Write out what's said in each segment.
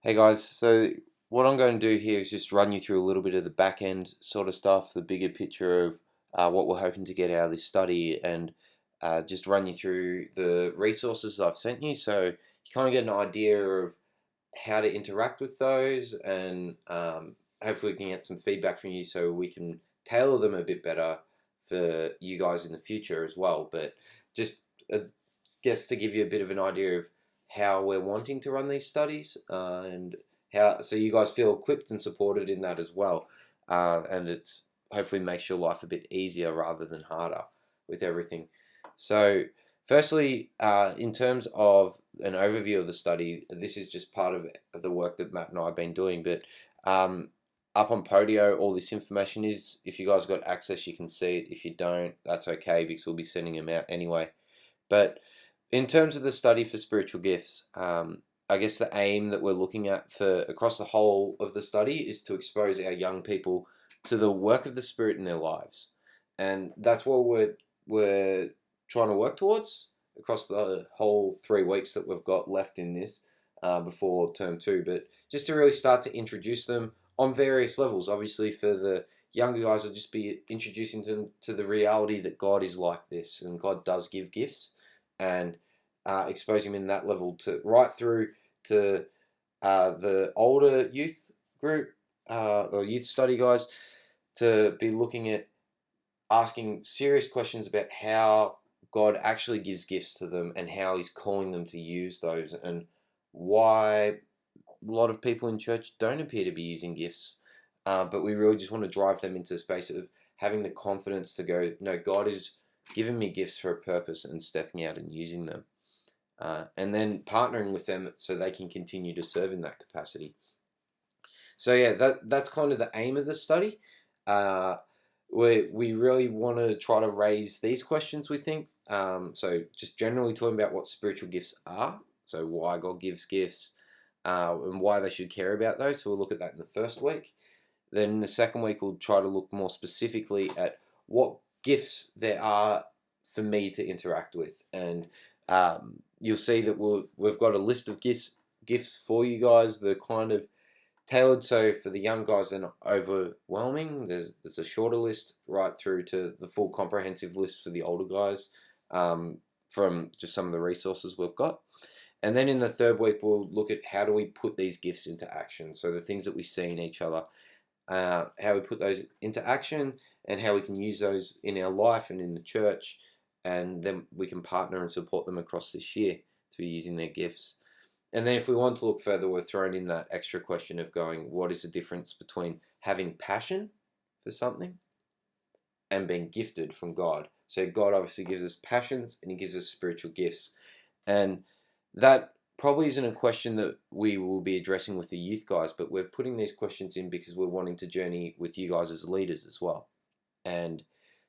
Hey guys, so what I'm going to do here is just run you through a little bit of the back end sort of stuff, the bigger picture of what we're hoping to get out of this study, and just run you through the resources I've sent you so you kind of get an idea of how to interact with those, and hopefully we can get some feedback from you so we can tailor them a bit better for you guys in the future as well. But just guess to give you a bit of an idea of how we're wanting to run these studies, and how so you guys feel equipped and supported in that as well, and it's hopefully makes your life a bit easier rather than harder with everything. So firstly, in terms of an overview of the study, this is just part of the work that Matt and I have been doing, but up on Podio, all this information is, if you guys got access, you can see it. If you don't, that's okay because we'll be sending them out anyway. But in terms of the study for spiritual gifts, I guess the aim that we're looking at for across the whole of the study is to expose our young people to the work of the Spirit in their lives, and that's what we're trying to work towards across the whole 3 weeks that we've got left in this before term two. But just to really start to introduce them on various levels. Obviously, for the younger guys, I'll just be introducing them to the reality that God is like this, and God does give gifts, and exposing them in that level to right through to the older youth group or youth study guys to be looking at asking serious questions about how God actually gives gifts to them and how He's calling them to use those, and why a lot of people in church don't appear to be using gifts. But we really just want to drive them into the space of having the confidence to go, no, God is giving me gifts for a purpose, and stepping out and using them. And then partnering with them so they can continue to serve in that capacity. So yeah, that's kind of the aim of the study. Uh, we really want to try to raise these questions. We think so. Just generally talking about what spiritual gifts are. So why God gives gifts, and why they should care about those. So we'll look at that in the first week. Then in the second week, we'll try to look more specifically at what gifts there are for me to interact with, and you'll see that we've got a list of gifts for you guys. They're kind of tailored so for the young guys they're not overwhelming. There's a shorter list right through to the full comprehensive list for the older guys, from just some of the resources we've got. And then in the third week, we'll look at how do we put these gifts into action. So the things that we see in each other, how we put those into action, and how we can use those in our life and in the church, and then we can partner and support them across this year to be using their gifts. And then if we want to look further, we're thrown in that extra question of going, what is the difference between having passion for something and being gifted from God? So God obviously gives us passions and He gives us spiritual gifts. And that probably isn't a question that we will be addressing with the youth guys, but we're putting these questions in because we're wanting to journey with you guys as leaders as well. And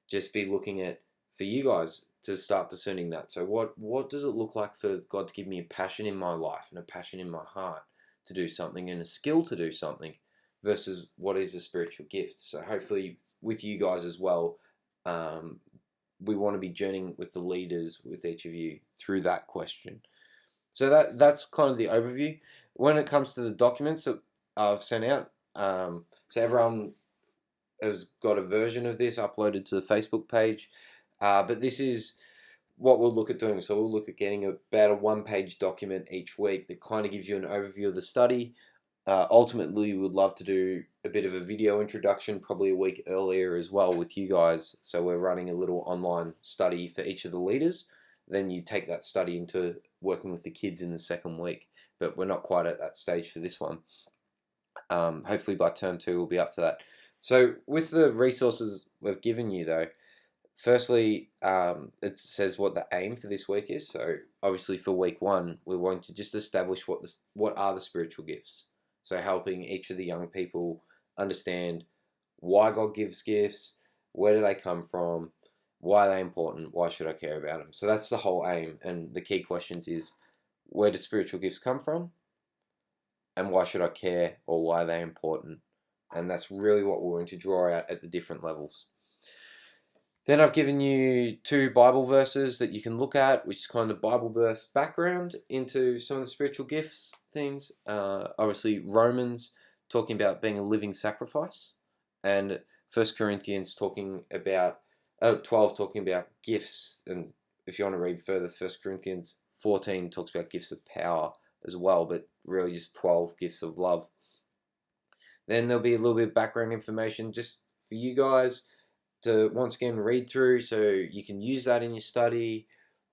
just be looking at, for you guys to start discerning that. So what does it look like for God to give me a passion in my life and a passion in my heart to do something, and a skill to do something, versus what is a spiritual gift? So hopefully with you guys as well, we want to be journeying with the leaders, with each of you through that question. So that's kind of the overview. When it comes to the documents that I've sent out, so everyone has got a version of this uploaded to the Facebook page. But this is what we'll look at doing. So we'll look at getting about a one-page document each week that kind of gives you an overview of the study. Ultimately, we would love to do a bit of a video introduction, probably a week earlier as well with you guys. So we're running a little online study for each of the leaders. Then you take that study into working with the kids in the second week. But we're not quite at that stage for this one. Hopefully by term two, we'll be up to that. So with the resources we've given you though, firstly, it says what the aim for this week is. So obviously for week one, we're wanting to just establish what are the spiritual gifts. So helping each of the young people understand why God gives gifts, where do they come from, why are they important, why should I care about them. So that's the whole aim. And the key questions is, where do spiritual gifts come from? And why should I care, or why are they important? And that's really what we're going to draw out at the different levels. Then I've given you 2 Bible verses that you can look at, which is kind of the Bible verse background into some of the spiritual gifts things. Obviously, Romans talking about being a living sacrifice, and 1 Corinthians talking about 12 talking about gifts. And if you want to read further, 1 Corinthians 14 talks about gifts of power as well, but really just 12 gifts of love. Then there'll be a little bit of background information just for you guys to once again read through, so you can use that in your study,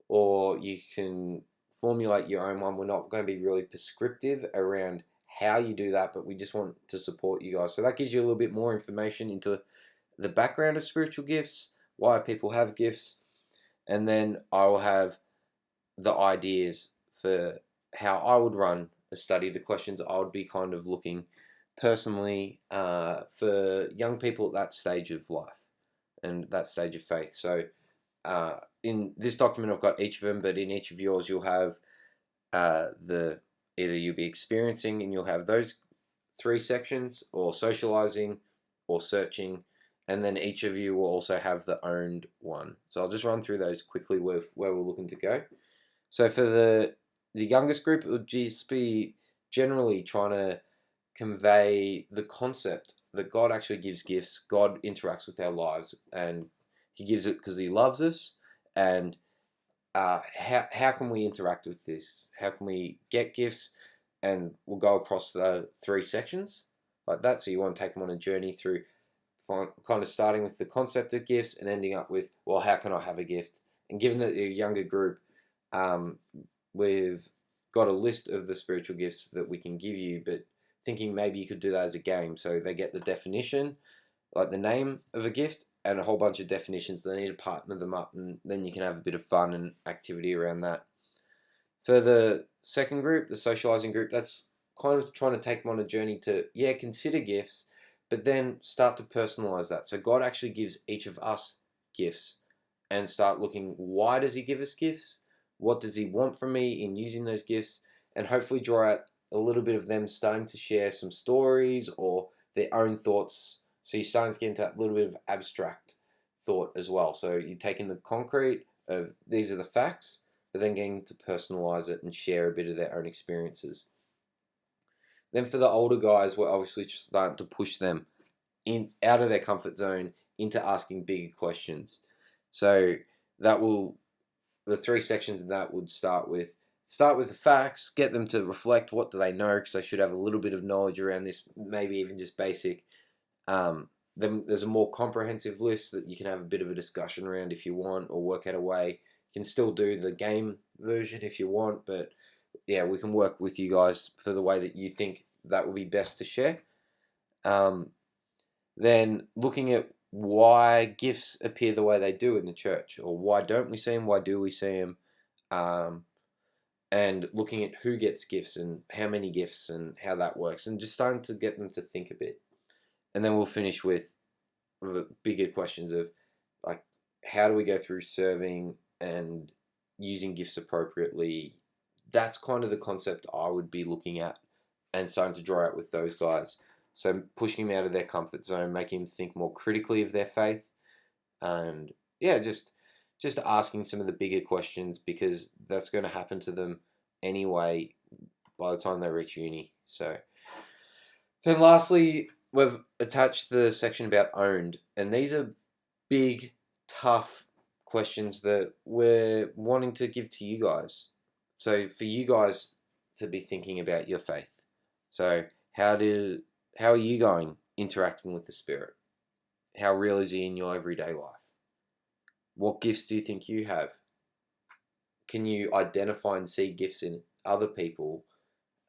or you can formulate your own one. We're not going to be really prescriptive around how you do that, but we just want to support you guys. So that gives you a little bit more information into the background of spiritual gifts, why people have gifts, and then I will have the ideas for how I would run a study, the questions I would be kind of looking personally for young people at that stage of life and that stage of faith. So in this document I've got each of them, but in each of yours you'll have the either you'll be experiencing and you'll have those 3 sections, or socializing, or searching, and then each of you will also have the owned one. So I'll just run through those quickly with where we're looking to go. So for the youngest group, it would just be generally trying to convey the concept that God actually gives gifts. God interacts with our lives, and He gives it because He loves us. And how can we interact with this? How can we get gifts? And we'll go across the 3 sections like that. So you want to take them on a journey through kind of starting with the concept of gifts and ending up with, well, how can I have a gift? And given that you're a younger group, we've got a list of the spiritual gifts that we can give you, but thinking maybe you could do that as a game. So they get the definition, like the name of a gift, and a whole bunch of definitions. They need to partner them up, and then you can have a bit of fun and activity around that. For the second group, the socializing group, that's kind of trying to take them on a journey to, consider gifts, but then start to personalize that. So God actually gives each of us gifts, and start looking, why does He give us gifts? What does He want from me in using those gifts? And hopefully draw out a little bit of them starting to share some stories or their own thoughts. So you're starting to get into that little bit of abstract thought as well. So you're taking the concrete of these are the facts, but then getting to personalize it and share a bit of their own experiences. Then for the older guys, we're obviously starting to push them out of their comfort zone into asking bigger questions. So the 3 sections of that would start with the facts, get them to reflect what do they know, because they should have a little bit of knowledge around this, maybe even just basic. Then there's a more comprehensive list that you can have a bit of a discussion around if you want, or work out a way. You can still do the game version if you want, but yeah, we can work with you guys for the way that you think that will be best to share. Then looking at why gifts appear the way they do in the church, or why don't we see them, why do we see them, and looking at who gets gifts and how many gifts and how that works, and just starting to get them to think a bit. And then we'll finish with the bigger questions of, like, how do we go through serving and using gifts appropriately. That's kind of the concept I would be looking at and starting to draw out with those guys. So pushing them out of their comfort zone, making them think more critically of their faith, and just asking some of the bigger questions, because that's going to happen to them anyway by the time they reach uni. So then lastly, we've attached the section about owned, and these are big, tough questions that we're wanting to give to you guys. So for you guys to be thinking about your faith. So how are you going interacting with the Spirit? How real is He in your everyday life? What gifts do you think you have? Can you identify and see gifts in other people?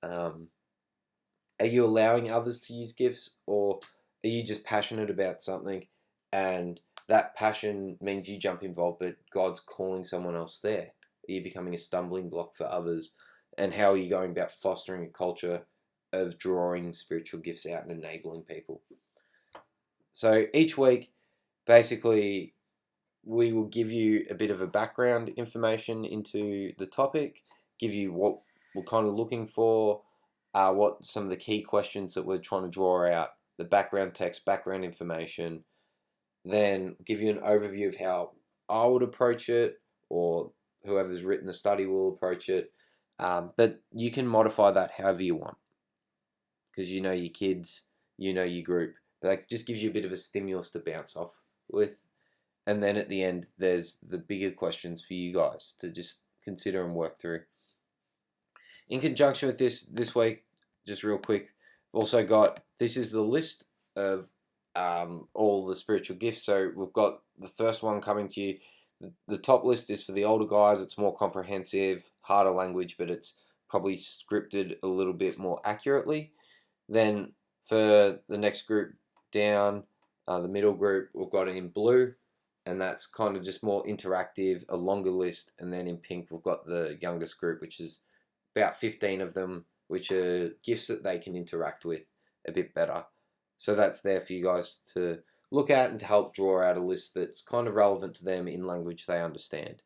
Are you allowing others to use gifts, or are you just passionate about something and that passion means you jump involved, but God's calling someone else there? Are you becoming a stumbling block for others? And how are you going about fostering a culture of drawing spiritual gifts out and enabling people? So each week, basically, we will give you a bit of a background information into the topic, give you what we're kind of looking for, what some of the key questions that we're trying to draw out, the background text, background information, then give you an overview of how I would approach it, or whoever's written the study will approach it. But you can modify that however you want, because you know your kids, you know your group. But that just gives you a bit of a stimulus to bounce off with. And then at the end, there's the bigger questions for you guys to just consider and work through. In conjunction with this week, just real quick, we've also got, this is the list of all the spiritual gifts. So we've got the first one coming to you. The top list is for the older guys. It's more comprehensive, harder language, but it's probably scripted a little bit more accurately. Then for the next group down, the middle group, we've got it in blue, and that's kind of just more interactive, a longer list. And then in pink, we've got the youngest group, which is about 15 of them, which are gifts that they can interact with a bit better. So that's there for you guys to look at and to help draw out a list that's kind of relevant to them in language they understand.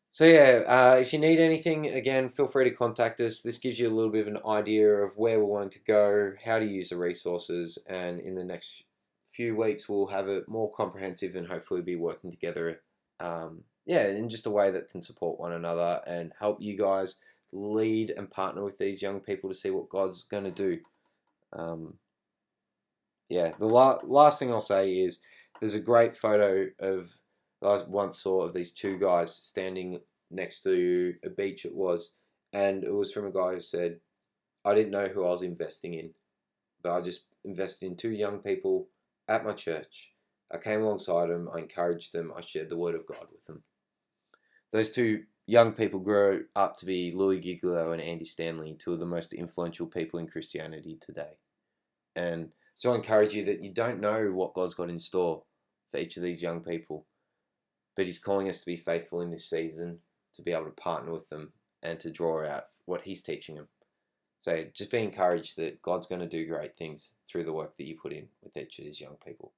So yeah, if you need anything, again, feel free to contact us. This gives you a little bit of an idea of where we're wanting to go, how to use the resources, and in the next few weeks we'll have it more comprehensive and hopefully be working together, in just a way that can support one another and help you guys lead and partner with these young people to see what God's going to do. The last thing I'll say is there's a great photo of I once saw of these two guys standing next to a beach, it was, and it was from a guy who said, I didn't know who I was investing in, but I just invested in two young people at my church. I came alongside them, I encouraged them, I shared the word of God with them. Those two young people grew up to be Louis Giglio and Andy Stanley, two of the most influential people in Christianity today. And so I encourage you that you don't know what God's got in store for each of these young people, but He's calling us to be faithful in this season, to be able to partner with them and to draw out what He's teaching them. So just be encouraged that God's going to do great things through the work that you put in with each of these young people.